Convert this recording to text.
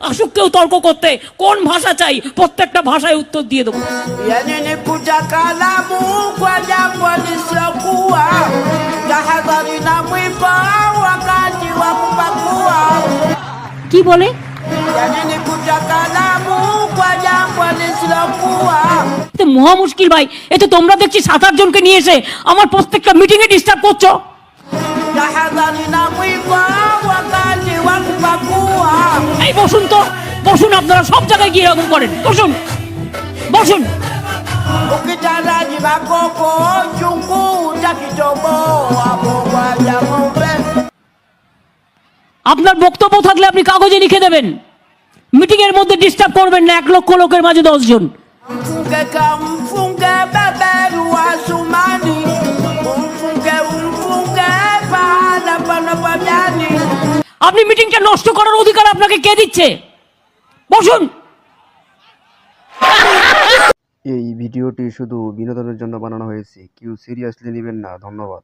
আসুক কেউ তর্ক করতে, কোন ভাষা চাই প্রত্যেকটা ভাষায় উত্তর দিয়ে দেবো। Yanikuja kalamu kwa jambo lisilokuwa, tahadhari na mwiba wakati wa kupakua. কি বলে? Yanikuja kalamu kwa jambo lisilokuwa. মহা মুশকিল ভাই, এ তো তোমরা দেখছি 7-8 জনকে নিয়ে এসে আমার প্রত্যেকটা মিটিং এ ডিস্টার্ব করছো। Tahadhari na mwiba wakati wa kupakua. এই বসুন তো, বসুন, আপনারা সব জায়গায় গিয়ে এরকম করেন, বসুন বসুন। Ukitaraji bakoko chungu utakitoboa kwa jambe. আপনার বক্তব্য থাকলে আপনি কাগজে লিখে দেবেন, মিটিং এর মধ্যে ডিস্টার্ব করবেন না 1 লক্ষ লোকের মাঝে 10 জন। Mfunge kamfunge beberu wa sumani, umfunge pahala pana pajani. আপনি মিটিংটা নষ্ট করার অধিকার আপনাকে কে দিচ্ছে? বসুন। এই ভিডিওটি শুধু বিনোদনের জন্য বানানো হয়েছে, কেউ সিরিয়াসলি নেবেন না। ধন্যবাদ।